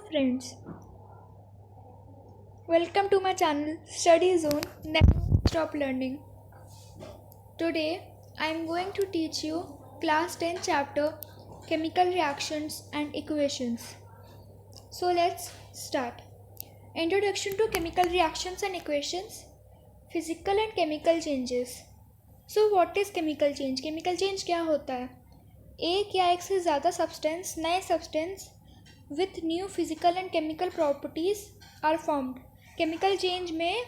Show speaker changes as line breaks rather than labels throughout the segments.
Friends, welcome to my channel Study Zone. Never stop learning. Today I am going to teach you class 10 chapter chemical reactions and equations. So let's start. Introduction to chemical reactions and equations. Physical and chemical changes. So what is chemical change? Chemical change क्या होता है? एक या एक से ज़्यादा substance नए substance with new physical and chemical properties are formed. Chemical change में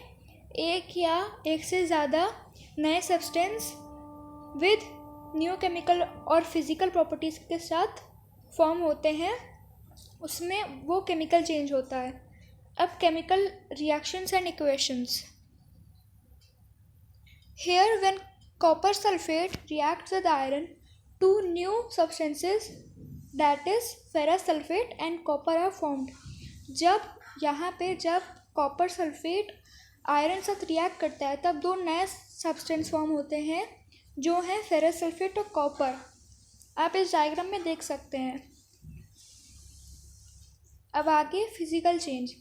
एक या एक से ज़्यादा नए सब्सटेंस विद न्यू केमिकल और फिज़िकल प्रॉपर्टीज़ के साथ फॉर्म होते हैं, उसमें वो केमिकल चेंज होता है. अब chemical reactions and equations. Here when copper sulfate reacts with iron, two new substances that is ferrous sulfate and copper are formed. जब कॉपर सल्फेट आयरन साथ रिएक्ट करता है तब दो नए सब्सटेंस फॉर्म होते हैं जो हैं फेरस सल्फेट और कॉपर. आप इस डायग्राम में देख सकते हैं. अब आगे फिजिकल चेंज.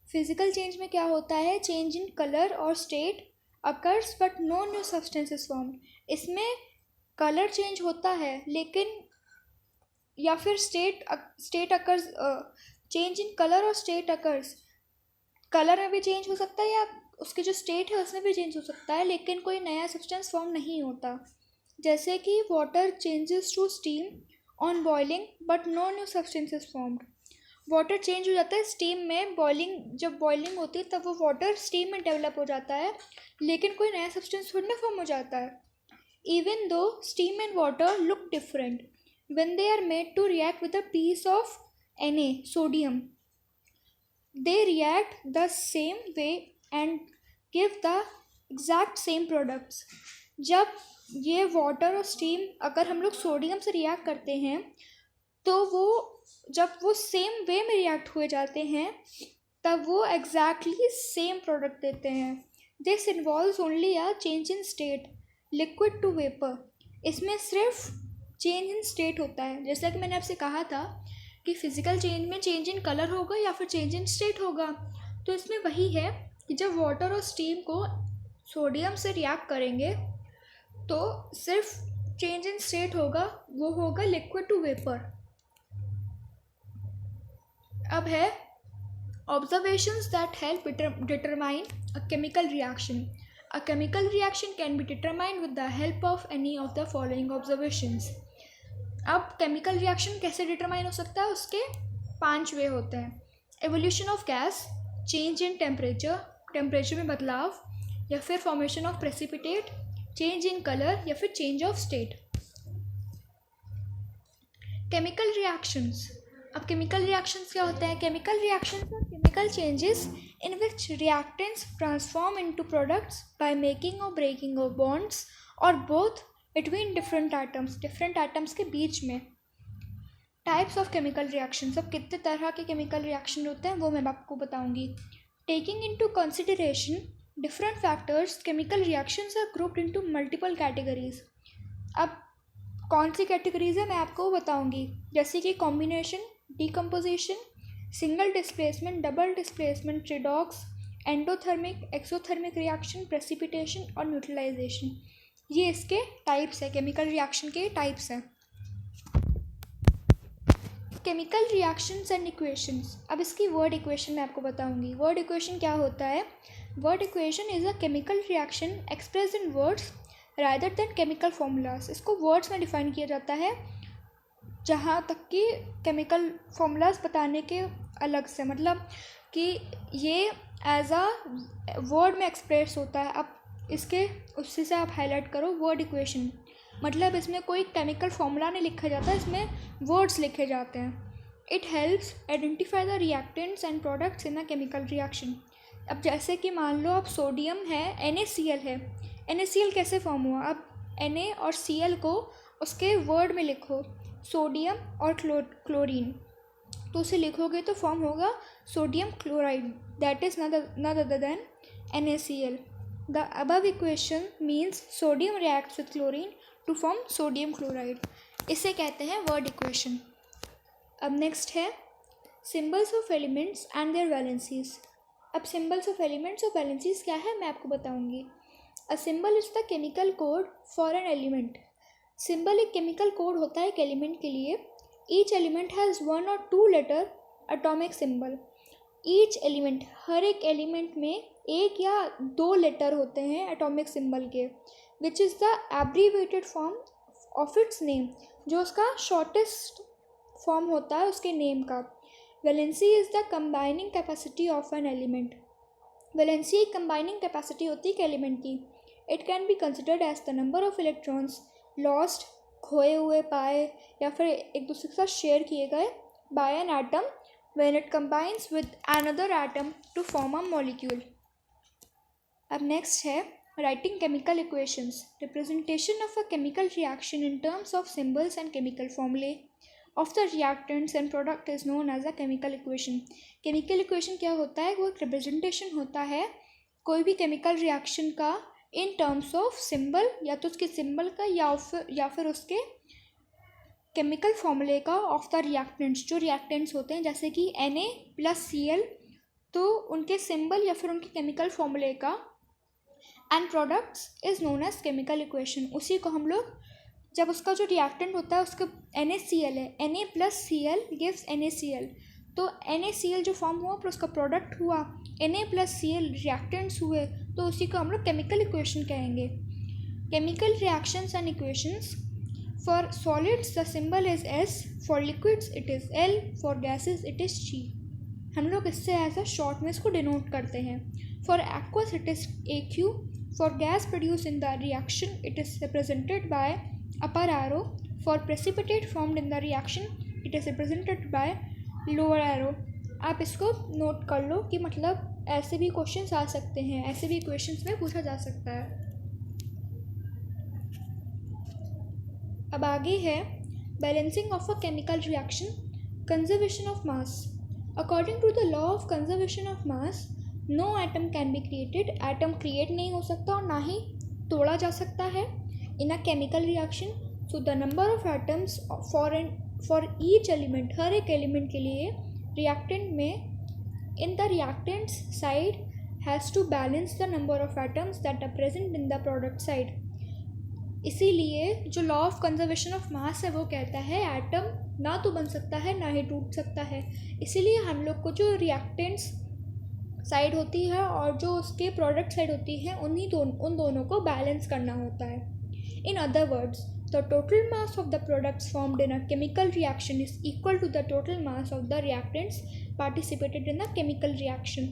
फिजिकल चेंज में क्या होता है? चेंज इन कलर और state occurs but no new substance is formed. इसमें कलर चेंज होता है लेकिन या फिर state occurs. Change in colour और स्टेट अकर्स. कलर में भी चेंज हो सकता है या उसकी जो स्टेट है उसमें भी चेंज हो सकता है, लेकिन कोई नया सब्सटेंस फॉर्म नहीं होता. जैसे कि water changes to steam on boiling but no new substance is formed. Water change हो जाता है स्टीम में. जब बॉइलिंग होती है तब वो वाटर स्टीम में डेवलप हो जाता है, लेकिन कोई नया सब्सटेंस थोड़ी ना फॉर्म हो जाता है. Even though steam and water look different when they are made to react with a piece of Na, sodium, they react the same way and give the exact same products. जब ये water और steam अगर हम लोग sodium से react करते हैं तो जब वो सेम वे में रिएक्ट हुए जाते हैं तब वो एग्जैक्टली सेम प्रोडक्ट देते हैं. This involves only a change in state, liquid to vapour. इसमें सिर्फ चेंज इन स्टेट होता है. जैसा कि मैंने आपसे कहा था कि फिज़िकल चेंज में चेंज इन कलर होगा या फिर चेंज इन स्टेट होगा, तो इसमें वही है कि जब वाटर और स्टीम को सोडियम से रिएक्ट करेंगे तो सिर्फ चेंज इन स्टेट होगा, वो होगा लिक्विड टू वेपर. अब है observations that help determine a chemical reaction. A chemical reaction can be determined with the help of any of the following observations. अब केमिकल रिएक्शन कैसे डिटरमाइन हो सकता है? उसके 5 वे होते हैं. Evolution of gas, change in temperature में बदलाव, या फिर formation of precipitate, change in colour, या फिर change of state. Chemical reactions. अब केमिकल रिएक्शंस क्या होते हैं? Chemical reactions are chemical changes in which reactants transform into products by making और ब्रेकिंग ऑफ बॉन्ड्स और बोथ बिटवीन डिफरेंट आइटम्स के बीच में. Types of chemical reactions. अब कितने तरह के केमिकल रिएक्शन होते हैं वो मैं आपको बताऊंगी. Taking into consideration different factors, chemical reactions are grouped into multiple categories. अब कौन सी कैटेगरीज है मैं आपको बताऊंगी, जैसे कि combination, decomposition, single displacement, double displacement, redox, endothermic, exothermic reaction, precipitation और न्यूट्रलाइजेशन. ये इसके टाइप्स है, केमिकल रिएक्शन के टाइप्स हैं. Chemical reactions and equations. अब इसकी वर्ड इक्वेशन मैं आपको बताऊंगी. वर्ड इक्वेशन क्या होता है? Word equation is a chemical reaction express in words rather than chemical formulas. इसको वर्ड्स में डिफाइन किया जाता है, जहाँ तक कि केमिकल फॉर्मूलाज बताने के अलग से, मतलब कि ये एज अ वर्ड में एक्सप्रेस होता है. अब इसके उससे से आप हाईलाइट करो वर्ड इक्वेशन, मतलब इसमें कोई केमिकल फॉर्मूला नहीं लिखा जाता, इसमें वर्ड्स लिखे जाते हैं. It helps identify the reactants and products in a chemical reaction. अब जैसे कि मान लो आप सोडियम है, NaCl है. NaCl कैसे फॉर्म हुआ? अब Na और Cl को उसके वर्ड में लिखो, सोडियम और क्लोरीन, तो उसे लिखोगे तो फॉर्म होगा sodium chloride, that is not other than NaCl. The above equation means sodium reacts with chlorine to form sodium chloride. इसे कहते हैं word equation. अब नेक्स्ट है symbols of elements and their valencies. अब सिम्बल्स ऑफ एलिमेंट्स और valencies क्या है मैं आपको बताऊंगी। A symbol is the chemical code for an element. Symbol एक केमिकल कोड होता है एक एलिमेंट के लिए। Each element has 1 or 2 letter atomic symbol. Each element, हर एक एलिमेंट में एक या 2 लेटर होते हैं एटॉमिक सिम्बल के, which is the abbreviated form of its name, जो उसका शॉर्टेस्ट फॉर्म होता है उसके नेम का। Valency is the combining capacity of an element. Valency एक कंबाइनिंग कैपेसिटी होती है एक एलिमेंट की। It can be considered as the number of electrons lost, खोए हुए, पाए या फिर एक दूसरे के साथ शेयर किए गए by an atom when it combines with another atom to form a molecule. अब नेक्स्ट है writing chemical equations. Representation of a chemical reaction in terms of symbols and chemical formulae of the reactants and product is known as a chemical equation. Chemical equation क्या होता है? वो एक representation होता है कोई भी chemical reaction का in terms of symbol, या तो उसके symbol का या फिर उसके केमिकल फॉर्मूले का ऑफ द रिएक्टेंट्स। जो रिएक्टेंट्स होते हैं जैसे कि Na+Cl, तो उनके सिंबल या फिर उनके केमिकल फॉर्मूले का, and products is known as chemical equation. उसी को हम लोग जब उसका जो रिएक्टेंट होता है उसका NaCl है, Na+Cl गिव्स NaCl, तो NaCl जो फॉर्म हुआ पर उसका प्रोडक्ट हुआ, Na+Cl रिएक्टेंट्स हुए, तो उसी को हम लोग केमिकल इक्वेशन कहेंगे। Chemical reactions and equations. For solids the symbol is S, for liquids it is L, for gases it is G। हम लोग इससे एज अ शॉर्ट में इसको डिनोट करते हैं। For aqueous it is AQ, for gas produced in the reaction it is represented by upper arrow, for precipitate formed in the reaction it is represented by lower arrow। आप इसको note कर लो कि मतलब ऐसे भी questions आ सकते हैं, ऐसे भी क्वेश्चंस में पूछा जा सकता है। अब आगे है balancing of a chemical reaction, conservation of mass. According to the law of conservation of mass, no atom can be created. Atom create नहीं हो सकता और ना ही तोड़ा जा सकता है in a chemical reaction. So the number of atoms for each element, हर एक एलिमेंट के लिए रिएक्टेंट में in the reactants side has to balance the number of atoms that are present in the product side. इसीलिए जो law of conservation of mass है वो कहता है एटम ना तो बन सकता है ना ही टूट सकता है। इसीलिए हम लोग को जो रिएक्टेंट्स साइड होती है और जो उसके प्रोडक्ट साइड होती है उन दोनों को बैलेंस करना होता है। In other words, the total mass of the products formed in a chemical reaction is equal to the total mass of the reactants participated in the chemical reaction.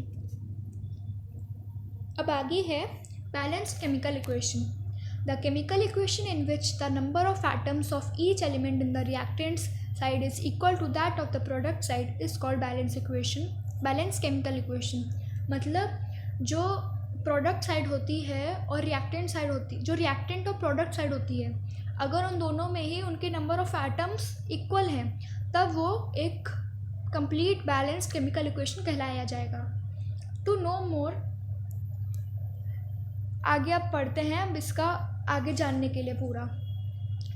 अब आगे है balanced chemical equation. The chemical equation in which the number of atoms of each element in the reactants side is equal to that of the product side is called balance equation, balanced chemical equation। मतलब जो product side होती है और reactant side होती, जो reactant और product side होती है, अगर उन दोनों में ही उनके नंबर ऑफ एटम्स इक्वल हैं तब वो एक कंप्लीट बैलेंस्ड केमिकल इक्वेशन कहलाया जाएगा। टू नो मोर, आगे आप पढ़ते हैं अब इसका आगे जानने के लिए पूरा।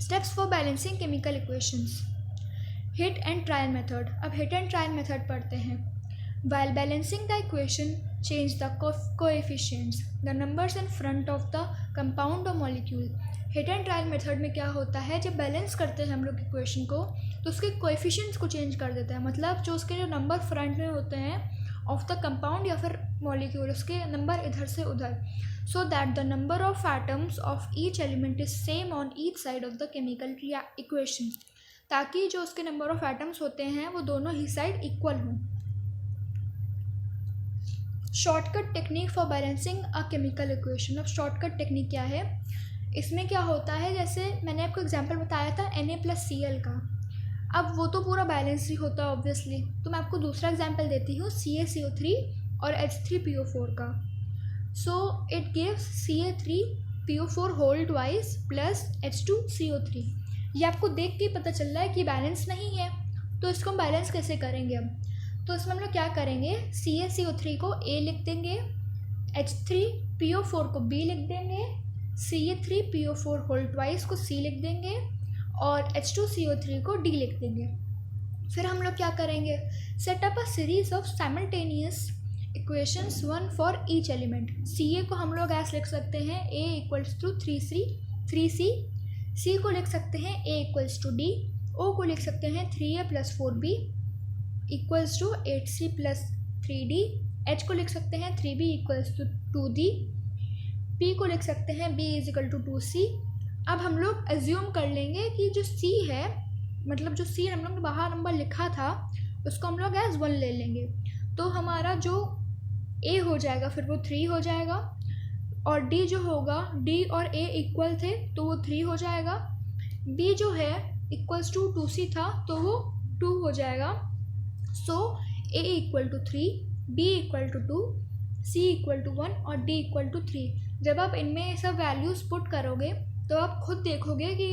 Steps for balancing chemical equations. Hit and trial method. अब हिट एंड ट्रायल मेथड पढ़ते हैं। While balancing the equation, change the coefficients, the numbers in front of the compound और molecule. Hit and trial method में क्या होता है, जब balance करते हैं हम लोग इक्वेशन को तो उसके कोएफिशिएंट्स को चेंज कर देते हैं। मतलब जो उसके जो नंबर फ्रंट में होते हैं ऑफ द कंपाउंड या फिर मॉलिक्यूल, उसके नंबर इधर से उधर, so that the number of atoms of each element is same on each side of the chemical equation, ताकि जो उसके नंबर ऑफ एटम्स होते हैं वो दोनों ही साइड इक्वल हों। Shortcut technique for balancing a chemical equation. अब शॉर्टकट टेक्निक क्या है, इसमें क्या होता है, जैसे मैंने आपको एग्जांपल बताया था Na+Cl का, अब वो तो पूरा बैलेंस ही होता है ऑब्वियसली, तो मैं आपको दूसरा एग्जांपल देती हूँ CaCO3 और H3PO4 का। So it gives Ca3PO4 whole twice plus H2CO3। ये आपको देख के पता चल रहा है कि बैलेंस नहीं है, तो इसको हम बैलेंस कैसे करेंगे हम, तो इसमें हम लोग क्या करेंगे, CaCO3 को A लिख देंगे, H3PO4 को B लिख देंगे, Ca3PO4 whole twice को C लिख देंगे और H2CO3 को D लिख देंगे। फिर हम लोग क्या करेंगे, set up a series of simultaneous equations one for each element. C A को हम लोग ऐसे लिख सकते हैं ए इक्वल्स टू 3C, सी को लिख सकते हैं ए इक्वल्स टू डी, ओ को लिख सकते हैं 3A + 4B equals to 8C + 3D, H को लिख सकते हैं 3B equals to 2D, P को लिख सकते हैं B is equal to 2C। अब हम लोग एज्यूम कर लेंगे कि जो C है, मतलब जो C हम लोग ने बाहर नंबर लिखा था उसको हम लोग एज 1 ले लेंगे, तो हमारा जो A हो जाएगा फिर वो 3 हो जाएगा, और D जो होगा, D और A इक्वल थे तो वो 3 हो जाएगा, B जो है इक्वल्स टू 2C था तो वो 2 हो जाएगा। So A equal to 3, B equal to 2, C equal to 1 और D इक्वल टू 3। जब आप इनमें सब वैल्यूज़ पुट करोगे तो आप खुद देखोगे कि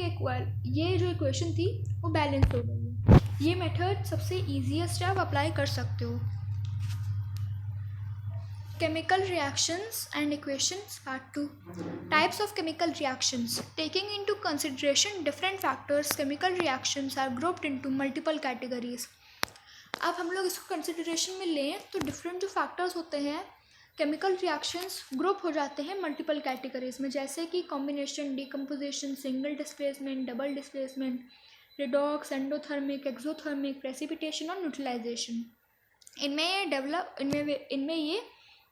ये जो इक्वेशन थी वो बैलेंस हो गई है। ये मेथड सबसे ईजीएस्ट है, आप अप्लाई कर सकते हो। Chemical reactions and equations part 2. Types of chemical reactions. Taking into consideration different factors, chemical reactions are grouped into multiple categories. अब हम लोग इसको कंसिडरेशन में लें तो डिफरेंट जो फैक्टर्स होते हैं केमिकल रिएक्शंस ग्रुप हो जाते हैं मल्टीपल कैटेगरीज में, जैसे कि combination, decomposition, single displacement, double displacement, redox, endothermic, exothermic, precipitation और न्यूट्रलाइजेशन। इनमें ये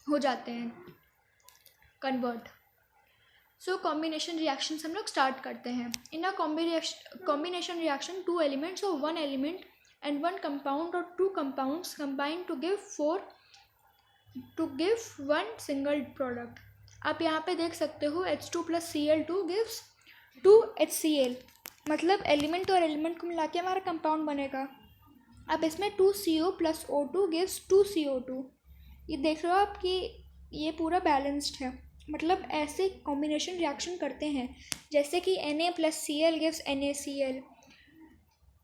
हो जाते हैं कन्वर्ट। सो कॉम्बिनेशन रिएक्शंस हम लोग स्टार्ट करते हैं। इन अ कॉम्बिनेशन रिएक्शन 2 एलिमेंट्स और 1 element and 1 compound or 2 compounds combine to give 1 single product. आप यहाँ पे देख सकते हो H2 + Cl2 gives 2HCl, मतलब एलिमेंट और एलिमेंट को मिला के हमारा कंपाउंड बनेगा। अब इसमें 2CO + O2 gives 2CO2। ये देख रहे हो आप कि ये पूरा बैलेंस्ड है, मतलब ऐसे कॉम्बिनेशन रिएक्शन करते हैं जैसे कि Na + Cl gives NaCl,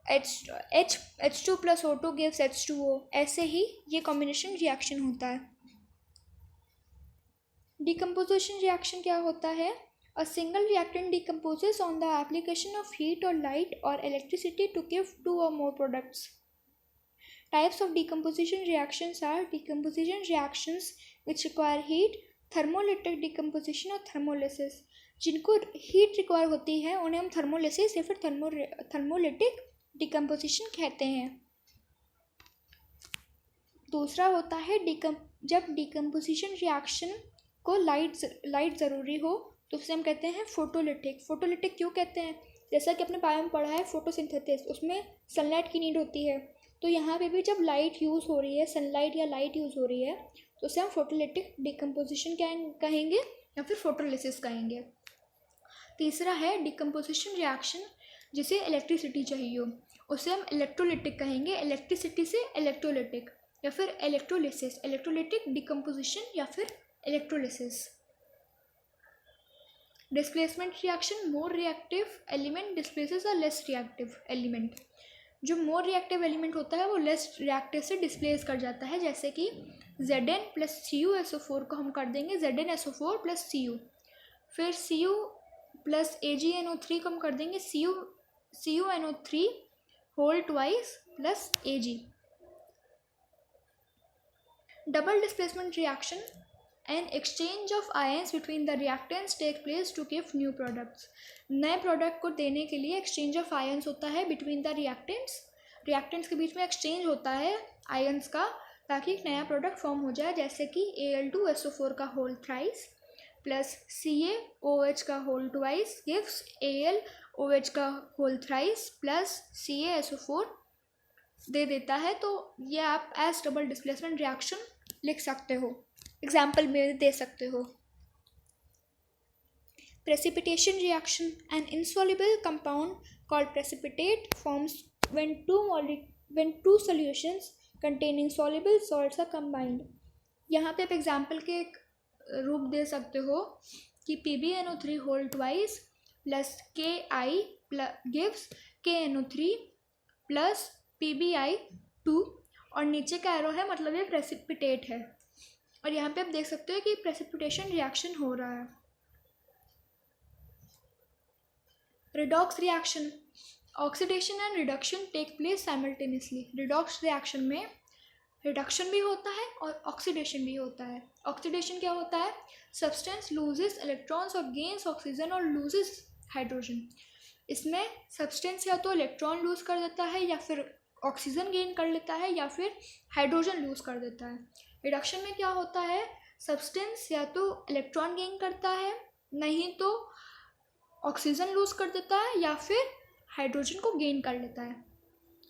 H2 + O2 gives H2O, ऐसे ही ये कॉम्बिनेशन रिएक्शन होता है। डिकम्पोजिशन रिएक्शन क्या होता है? A single reactant decomposes on the application of heat और लाइट और electricity to give 2 or more products. Types of decomposition reactions are decomposition reactions which require heat, thermolytic decomposition और thermolysis। जिनको heat require होती है उन्हें हम thermolysis या फिर थर्मोलिटिक डिकम्पोजिशन कहते हैं। दूसरा होता है जब डिकम्पोजिशन रिएक्शन को लाइट ज़रूरी हो तो उसे हम कहते हैं फोटोलिटिक। फोटोलिटिक क्यों कहते हैं? जैसा कि अपने बायो में पढ़ा है फोटोसिंथेसिस, उसमें सनलाइट की नीड होती है, तो यहाँ पे भी जब लाइट यूज़ हो रही है, सनलाइट या लाइट यूज़ हो रही है, तो उसे हम फोटोलिटिक डिकम्पोजिशन कहेंगे या फिर फोटोलिसिस कहेंगे। तीसरा है डिकम्पोजिशन रिएक्शन जिसे इलेक्ट्रिसिटी चाहिए हो, उसे हम इलेक्ट्रोलिटिक कहेंगे, इलेक्ट्रिसिटी से इलेक्ट्रोलिटिक या फिर इलेक्ट्रोलिसिस, इलेक्ट्रोलिटिक डिकम्पोजिशन या फिर electrolysis. Displacement reaction, more reactive element displaces a less reactive element. जो मोर रिएक्टिव एलिमेंट होता है वो लेस रिएक्टिव से डिस्प्लेस कर जाता है, जैसे कि Zn + CuSO4 को हम कर देंगे ZnSO4 + Cu, फिर Cu + AgNO3 को हम कर देंगे CuNO3 whole twice + Ag। Double displacement reaction, an exchange of ions between the reactants take place to give new products। नए प्रोडक्ट को देने के लिए एक्सचेंज ऑफ आयंस होता है बिटवीन द रिएक्टेंट्स के बीच में एक्सचेंज होता है आयंस का, ताकि एक नया प्रोडक्ट फॉर्म हो जाए, जैसे कि Al2SO4 का होल थ्राइस + CaOH का होल ट्वाइस गिव्स AlOH का होल थ्राइस + CaSO4 दे देता है। तो ये आप एज डबल डिस्प्लेसमेंट रिएक्शन लिख सकते हो, एग्जाम्पल में दे सकते हो। Precipitation reaction, an insoluble compound called precipitate forms when two solutions containing soluble salts are combined। यहाँ पे आप एग्जाम्पल के एक रूप दे सकते हो कि PbNO3 whole twice + Ki gives KNO3 + PbI2, और नीचे का एरो है, मतलब ये प्रेसिपिटेट है, और यहाँ पे आप देख सकते हो कि प्रेसिपिटेशन रिएक्शन हो रहा है। Redox reaction, oxidation and reduction take place simultaneously. Redox reaction में रिडक्शन भी होता है और ऑक्सीडेशन भी होता है। ऑक्सीडेशन क्या होता है? सब्सटेंस लूजेस इलेक्ट्रॉन्स और गेन्स ऑक्सीजन और लूजेस हाइड्रोजन। इसमें सब्सटेंस या तो इलेक्ट्रॉन लूज कर देता है या फिर ऑक्सीजन गेन कर लेता है या फिर हाइड्रोजन लूज कर देता है। रिडक्शन में क्या होता है? सब्सटेंस या तो इलेक्ट्रॉन गेन करता है, नहीं तो ऑक्सीजन लूज कर देता है या फिर हाइड्रोजन को गेन कर लेता है।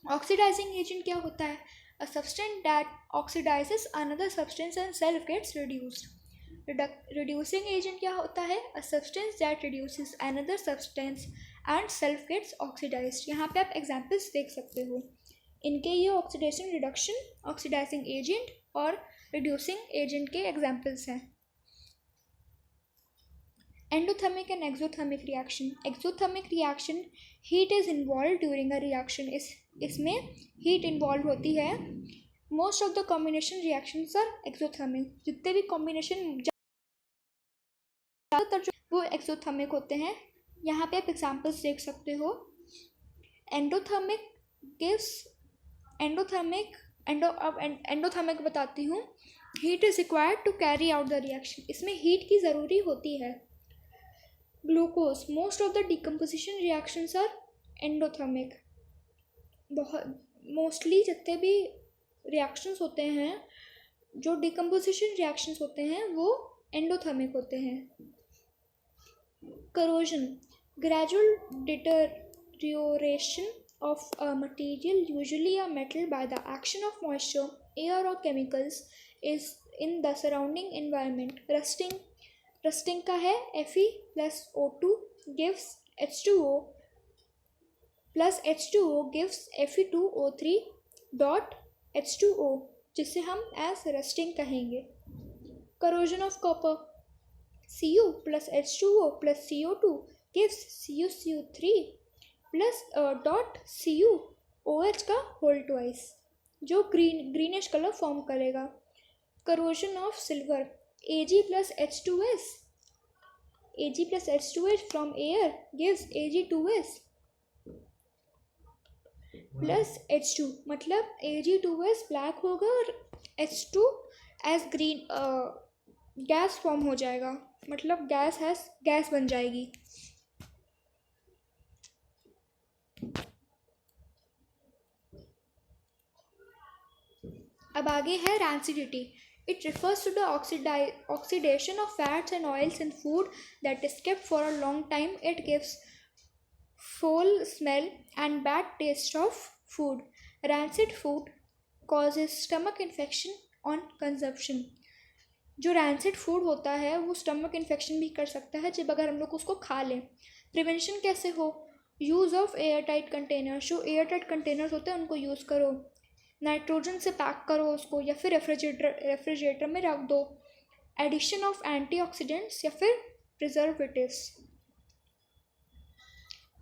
ऑक्सीडाइजिंग एजेंट क्या होता है? A substance that oxidizes another substance and self gets reduced. Reducing agent क्या होता है? A substance that reduces another substance and self gets oxidized. यहाँ पे आप examples देख सकते हो इनके। ये ऑक्सीडेशन, रिडक्शन, ऑक्सीडाइजिंग एजेंट और रिड्यूसिंग एजेंट के एग्जाम्पल्स हैं। Endothermic and exothermic reaction. Exothermic reaction, heat is involve during a reaction. इसमें हीट इन्वॉल्व होती है। Most of the combination reactions are exothermic. जितने भी कॉम्बिनेशन ज़्यादातर जो वो एक्सोथर्मिक होते हैं। यहाँ पे आप एग्जाम्पल्स देख सकते हो। एंडोथर्मिक बताती हूँ। Heat is required to carry out the reaction. इसमें हीट की ज़रूरी होती है। Glucose, most of the decomposition reactions are endothermic. बहुत मोस्टली जितने भी रिएक्शंस होते हैं, जो डिकम्पोजिशन रिएक्शंस होते हैं, वो एंडोथर्मिक होते हैं। Corrosion, gradual deterioration of a material, usually a metal, by the action of moisture, air or chemicals is in the surrounding environment. Rusting का है Fe plus O2 gives H2O plus H2O gives Fe2O3 dot H2O, जिसे हम as rusting कहेंगे। Corrosion of copper, Cu plus H2O plus CO2 gives CuCO3 plus dot CuOH का whole twice, जो greenish colour form करेगा। Corrosion of silver, Ag plus H2S from air gives Ag2S plus H2, मतलब Ag2S black होगा और H2 as green gas form हो जाएगा, मतलब gas बन जाएगी। अब आगे है rancidity. It refers to the oxidation of fats and oils in food that is kept for a long time. It gives foul smell and bad taste of food. Rancid food causes stomach infection on consumption. जो rancid food होता है वो stomach infection भी कर सकता है जब अगर हम लोग उसको खा लें। प्रिवेंशन कैसे हो? Use of air tight containers. जो एयर टाइट कंटेनर्स होते हैं उनको यूज़ करो। नाइट्रोजन से पैक करो उसको या फिर रेफ्रिजरेटर में रख दो। एडिशन ऑफ एंटीऑक्सीडेंट्स या फिर प्रिजर्वेटिव्स।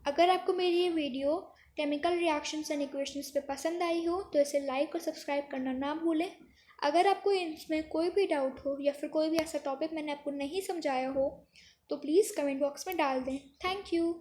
अगर आपको मेरी ये video chemical reactions and equations पे पसंद आई हो तो इसे लाइक और सब्सक्राइब करना ना भूलें। अगर आपको इसमें कोई भी डाउट हो या फिर कोई भी ऐसा टॉपिक मैंने आपको नहीं समझाया हो तो प्लीज़ कमेंट बॉक्स में डाल दें। Thank you.